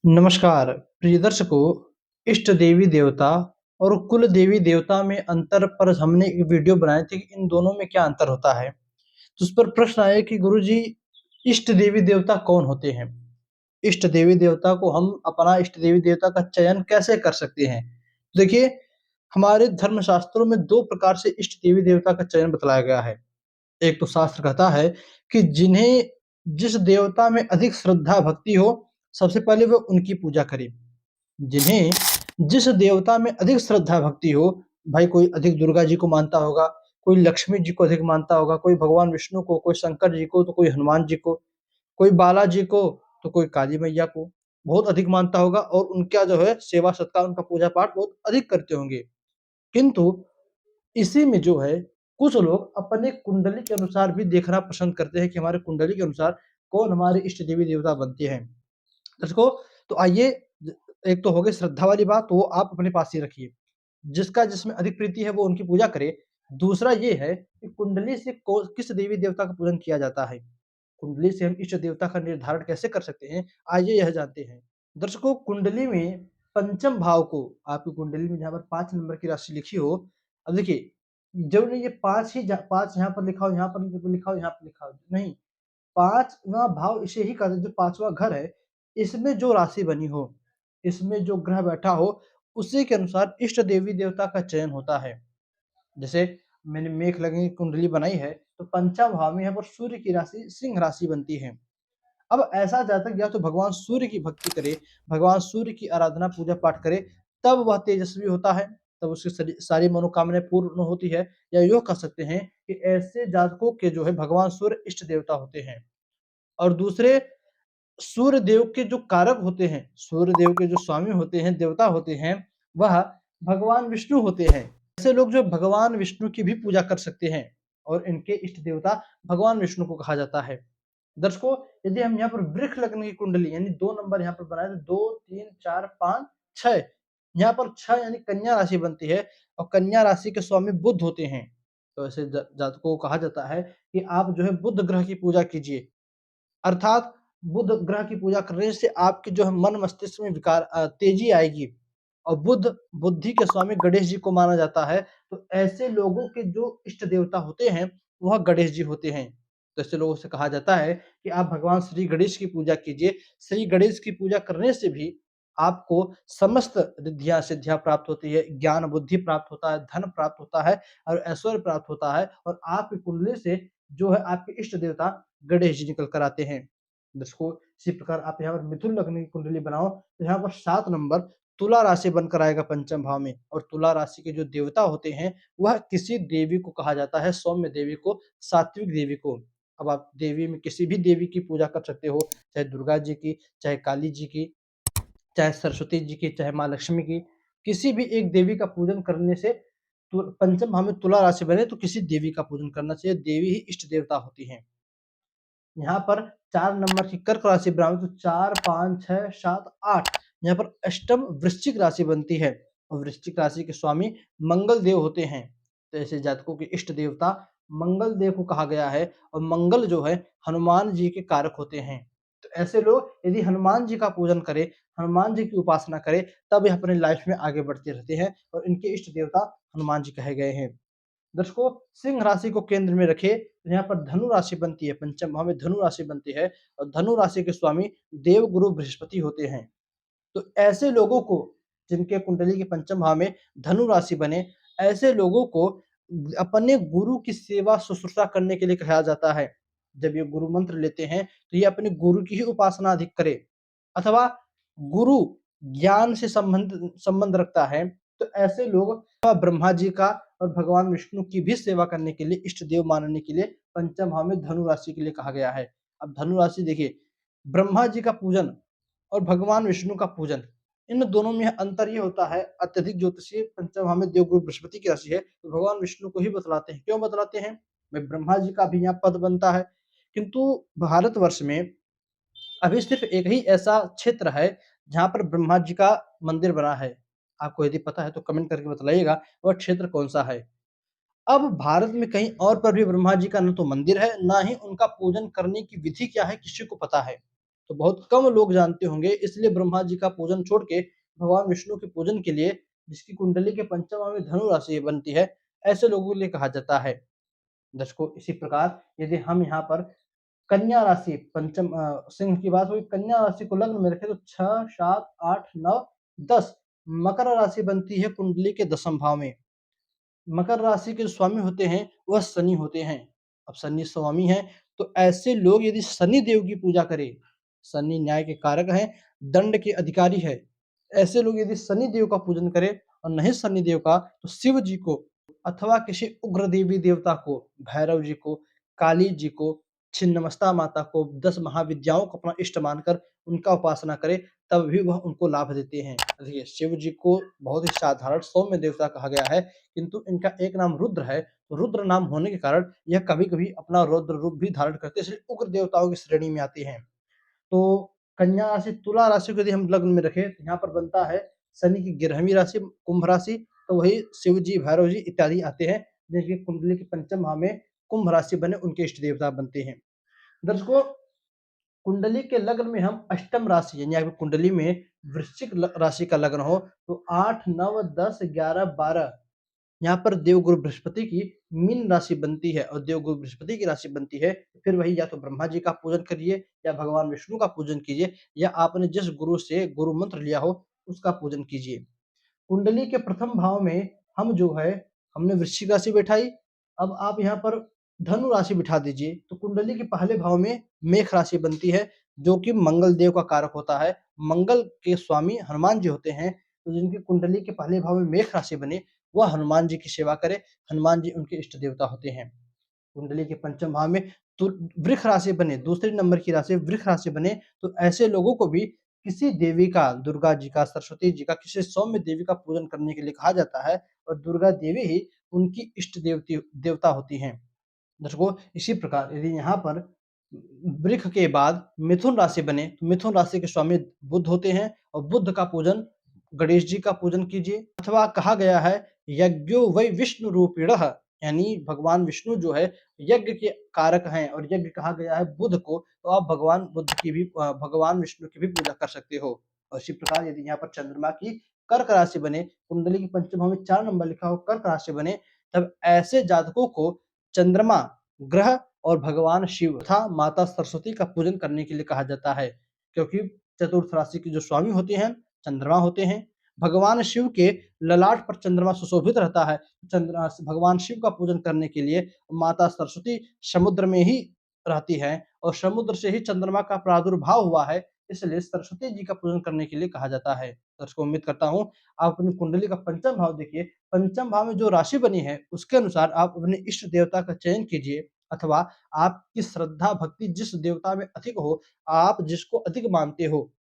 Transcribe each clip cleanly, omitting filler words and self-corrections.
नमस्कार प्रिय दर्शकों। इष्ट देवी देवता और कुल देवी देवता में अंतर पर हमने एक वीडियो बनाए थे कि इन दोनों में क्या अंतर होता है। तो उस पर प्रश्न आया कि गुरुजी, इष्ट देवी देवता कौन होते हैं? इष्ट देवी देवता को हम अपना इष्ट देवी देवता का चयन कैसे कर सकते हैं? देखिए, हमारे धर्म शास्त्रों में दो प्रकार से इष्ट देवी देवता का चयन बतलाया गया है। एक तो शास्त्र कहता है कि जिन्हें जिस देवता में अधिक श्रद्धा भक्ति हो, सबसे पहले वो उनकी पूजा करे। जिन्हें जिस देवता में अधिक श्रद्धा भक्ति हो, भाई कोई अधिक दुर्गा जी को मानता होगा, कोई लक्ष्मी जी को अधिक मानता होगा, कोई भगवान विष्णु को, कोई शंकर जी को, तो कोई हनुमान जी को, कोई बालाजी को, तो कोई काली मैया को बहुत अधिक मानता होगा और उनका जो है सेवा सत्कार, उनका पूजा पाठ बहुत अधिक करते होंगे। किंतु इसी में जो है कुछ लोग अपने कुंडली के अनुसार भी देखना पसंद करते हैं कि हमारे कुंडली के अनुसार कौन हमारे इष्ट देवी देवता बनते हैं। दर्शकों, तो आइए, एक तो हो गई श्रद्धा वाली बात, तो वो आप अपने पास ही रखिए। जिसका जिसमें अधिक प्रीति है वो उनकी पूजा करे। दूसरा ये है कि कुंडली से किस देवी देवता का पूजन किया जाता है। कुंडली से हम इष्ट देवता का निर्धारण कैसे कर सकते हैं, आइए यह जानते हैं। दर्शकों, कुंडली में पंचम भाव को, आपकी कुंडली में जहाँ पर 5 नंबर की राशि लिखी हो, अब देखिए, जरूरी नहीं ये 5 ही 5 यहाँ पर लिखा हो, यहाँ पर लिखा हो, यहाँ पर लिखा हो, नहीं। 5वां भाव इसे ही कहते हैं, जो 5वां घर है, इसमें जो राशि बनी हो, इसमें जो ग्रह बैठा हो, उसी के अनुसार इष्ट देवी देवता का चयन होता है। जैसे मैंने मेष लग्न की कुंडली बनाई है, तो पंचम भाव में यहाँ पर सूर्य की राशि सिंह राशि बनती है। अब ऐसा जातक या तो भगवान सूर्य की भक्ति करे, भगवान सूर्य की आराधना पूजा पाठ करे, तब वह तेजस्वी होता है, तब उसकी सारी मनोकामनाएं पूर्ण होती है। या यूँ कह सकते हैं कि ऐसे जातकों के जो है भगवान सूर्य इष्ट देवता होते हैं। और दूसरे, सूर्य देव के जो कारक होते हैं, सूर्य देव के जो स्वामी होते हैं, देवता होते हैं, वह भगवान विष्णु होते हैं। ऐसे लोग जो भगवान विष्णु की भी पूजा कर सकते हैं और इनके इष्ट देवता भगवान विष्णु को कहा जाता है। दर्शकों, यदि हम यहाँ पर वृक्ष लग्न की कुंडली यानी 2 नंबर यहाँ पर बनाए तो 2, 3, 4, 5, 6, यहाँ पर 6 यानी कन्या राशि बनती है और कन्या राशि के स्वामी बुध होते हैं। तो ऐसे जातकों को कहा जाता है कि आप जो है बुध ग्रह की पूजा कीजिए। अर्थात बुध ग्रह की पूजा करने से आपके जो है मन मस्तिष्क में तेजी आएगी। और बुध बुद्धि के स्वामी गणेश जी को माना जाता है। तो ऐसे लोगों के जो इष्ट देवता होते हैं, वह गणेश जी होते हैं। तो ऐसे लोगों से कहा जाता है कि आप भगवान श्री गणेश की पूजा कीजिए। श्री गणेश की पूजा करने से भी आपको समस्त रिद्धियाँ सिद्धियाँ प्राप्त होती है, ज्ञान बुद्धि प्राप्त होता है, धन प्राप्त होता है और ऐश्वर्य प्राप्त होता है और आपकी कुंडली से जो है आपके इष्ट देवता गणेश जी निकल कर आते हैं। दर्शकों, इसी प्रकार आप यहाँ पर मिथुन लग्न की कुंडली बनाओ तो यहाँ पर 7 नंबर तुला राशि बनकर आएगा पंचम भाव में। और तुला राशि के जो देवता होते हैं, वह किसी देवी को कहा जाता है, सौम्य देवी को, सात्विक देवी को। अब आप देवी में किसी भी देवी की पूजा कर सकते हो, चाहे दुर्गा जी की, चाहे काली जी की, चाहे सरस्वती जी की, चाहे माँ लक्ष्मी की। किसी भी एक देवी का पूजन करने से, पंचम भाव में तुला राशि बने तो किसी देवी का पूजन करना चाहिए। देवी ही इष्ट देवता होती हैं। यहाँ पर 4 नंबर की कर्क राशि बनाओ तो 4, 5, 6, 7, 8, यहाँ पर अष्टम वृश्चिक राशि बनती है और वृश्चिक राशि के स्वामी मंगल देव होते हैं। तो ऐसे जातकों के इष्ट देवता मंगल देव को कहा गया है और मंगल जो है हनुमान जी के कारक होते हैं। तो ऐसे लोग यदि हनुमान जी का पूजन करें, हनुमान जी की उपासना करें, तब ये अपनी लाइफ में आगे बढ़ते रहते हैं और इनके इष्ट देवता हनुमान जी कहे गए हैं। दर्शकों, सिंह राशि को केंद्र में रखे तो यहाँ पर धनु राशि बनती है, पंचम भाव में धनु राशि बनती है और धनु राशि के स्वामी देव गुरु बृहस्पति होते हैं। तो ऐसे लोगों को, जिनके कुंडली के पंचम भाव में धनु राशि बने, ऐसे लोगों को अपने गुरु की सेवा शुश्रूषा करने के लिए कहा जाता है। जब ये गुरु मंत्र लेते हैं तो ये अपने गुरु की ही उपासना अधिक करे। अथवा गुरु ज्ञान से संबंध रखता है, तो ऐसे लोग ब्रह्मा जी का और भगवान विष्णु की भी सेवा करने के लिए, इष्ट देव मानने के लिए पंचम भाव में धनु राशि के लिए कहा गया है। अब धनु राशि देखिए, ब्रह्मा जी का पूजन और भगवान विष्णु का पूजन, इन दोनों में अंतर ये होता है, अत्यधिक ज्योतिषीय पंचम भाव में देवगुरु बृहस्पति की राशि है, तो भगवान विष्णु को ही बतलाते हैं। क्यों बतलाते हैं? भाई ब्रह्मा जी का भी यहाँ पद बनता है। किंतु भारतवर्ष में अभी सिर्फ एक ही ऐसा क्षेत्र है जहाँ पर ब्रह्मा जी का मंदिर बना है। आपको यदि पता है तो कमेंट करके बताइएगा वह क्षेत्र कौन-सा है। अब भारत में कहीं और पर भी ब्रह्मा जी का न तो मंदिर है, ना ही उनका पूजन करने की विधि क्या है किसी को पता है। तो बहुत कम लोग जानते होंगे, इसलिए ब्रह्मा जी का पूजन छोड़ के भगवान विष्णु के पूजन के लिए, जिसकी कुंडली के पंचम भाव में धनु राशि बनती है, ऐसे लोगों के लिए कहा जाता है। दर्शकों, इसी प्रकार यदि हम यहाँ पर कन्या राशि पंचम सिंह की बात हुई, कन्या राशि को लग्न में रखें तो 6, 7, 8, 9, 10 मकर राशि बनती है कुंडली के दसम भाव में। मकर राशि के जो स्वामी होते हैं वह शनि होते हैं। अब शनि स्वामी हैं, तो ऐसे लोग यदि शनि देव की पूजा करें, शनि न्याय के कारक हैं, दंड के अधिकारी है। ऐसे लोग यदि शनि देव का पूजन करें और नहीं शनि देव का, तो शिव जी को अथवा किसी उग्र देवी देवता को, भैरव जी को, काली जी को, छिन्नमस्ता माता को, 10 महाविद्याओं को अपना इष्ट मानकर उनका उपासना करें, तब भी वह उनको लाभ देते हैं। देखिए, शिव जी को बहुत ही साधारण सौम्य देवता कहा गया है, किंतु इनका एक नाम रुद्र है, तो रुद्र नाम होने के कारण यह कभी-कभी अपना रौद्र रूप भी धारण करते हैं, इसलिए उग्र देवताओं की श्रेणी में आते हैं। तो कन्या राशि, तुला राशि को यदि हम लग्न में रखें, तो यहाँ पर बनता है शनि की 11वीं राशि कुंभ राशि, तो वही शिव जी, भैरव जी इत्यादि आते हैं, जिनकी कुंडली के पंचम भाव में कुंभ राशि बने, उनके इष्ट देवता बनते हैं। दर्शकों, कुंडली के लग्न में हम अष्टम राशि यानी आपकी कुंडली में वृश्चिक राशि का लग्न हो, तो 8, 9, 10, 11, 12 यहाँ पर देवगुरु बृहस्पति की मीन राशि बनती है, और देवगुरु बृहस्पति की राशि बनती है, फिर वही या तो ब्रह्मा जी का पूजन करिए, या भगवान विष्णु का पूजन कीजिए, या आपने जिस गुरु से गुरु मंत्र लिया हो उसका पूजन कीजिए। कुंडली के प्रथम भाव में हम जो है, हमने वृश्चिक राशि बैठाई, अब आप यहाँ पर धनु राशि बिठा दीजिए, तो कुंडली के पहले भाव में मेष राशि बनती है, जो कि मंगल देव का कारक होता है। मंगल के स्वामी हनुमान जी होते हैं, तो जिनकी कुंडली के पहले भाव में मेष राशि बने, वह हनुमान जी की सेवा करे, हनुमान जी उनके इष्ट देवता होते हैं। कुंडली के पंचम भाव में तो वृष राशि बने, दूसरे नंबर की राशि वृष राशि बने, तो ऐसे लोगों को भी किसी देवी का, दुर्गा जी का, सरस्वती जी का, किसी सौम्य देवी का पूजन करने के लिए कहा जाता है, और दुर्गा देवी ही उनकी इष्ट देवता होती हैं। दर्शकों, इसी प्रकार यदि यहाँ पर वृष के बाद मिथुन राशि बने, तो मिथुन राशि के स्वामी बुध होते हैं, और बुध का पूजन गणेश जी का पूजन कीजिए, अथवा कहा गया है यज्ञो वै विष्णु रूपिणः, यानी भगवान विष्णु जो है यज्ञ के कारक हैं, और यज्ञ कहा गया है बुध को, तो आप भगवान बुद्ध की भी भगवान विष्णु की भी पूजा कर सकते हो। और इसी प्रकार यदि यहाँ पर चंद्रमा की कर्क राशि बने, कुंडली के पंचम भाव में 4 नंबर लिखा हो कर्क राशि बने, तब ऐसे जातकों को चंद्रमा ग्रह और भगवान शिव तथा माता सरस्वती का पूजन करने के लिए कहा जाता है, क्योंकि चतुर्थ राशि के जो स्वामी होते हैं चंद्रमा होते हैं। भगवान शिव के ललाट पर चंद्रमा सुशोभित रहता है, भगवान शिव का पूजन करने के लिए माता सरस्वती समुद्र में ही रहती है, और समुद्र से ही चंद्रमा का प्रादुर्भाव हुआ है, इसलिए सरस्वती जी का पूजन करने के लिए कहा जाता है। दर्शकों, उम्मीद करता हूँ आप अपनी कुंडली का पंचम भाव देखिए, पंचम भाव में जो राशि बनी है उसके अनुसार आप अपने इष्ट देवता का चयन कीजिए, अथवा आपकी श्रद्धा भक्ति जिस देवता में अधिक हो, आप जिसको अधिक मानते हो।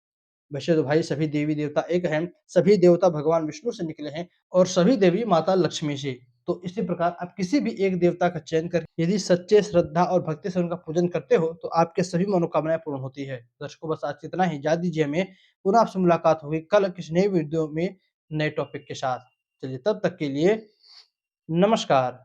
वैसे तो भाई सभी देवी देवता एक हैं, सभी देवता भगवान विष्णु से निकले हैं, और सभी देवी माता लक्ष्मी से। तो इसी प्रकार आप किसी भी एक देवता का चयन कर यदि सच्चे श्रद्धा और भक्ति से उनका पूजन करते हो, तो आपके सभी मनोकामनाएं पूर्ण होती है। दर्शकों, बस आज इतना ही, इजाज़त दीजिए हमें, पुनः आपसे मुलाकात होगी कल किसी नए वीडियो में नए टॉपिक के साथ। चलिए, तब तक के लिए नमस्कार।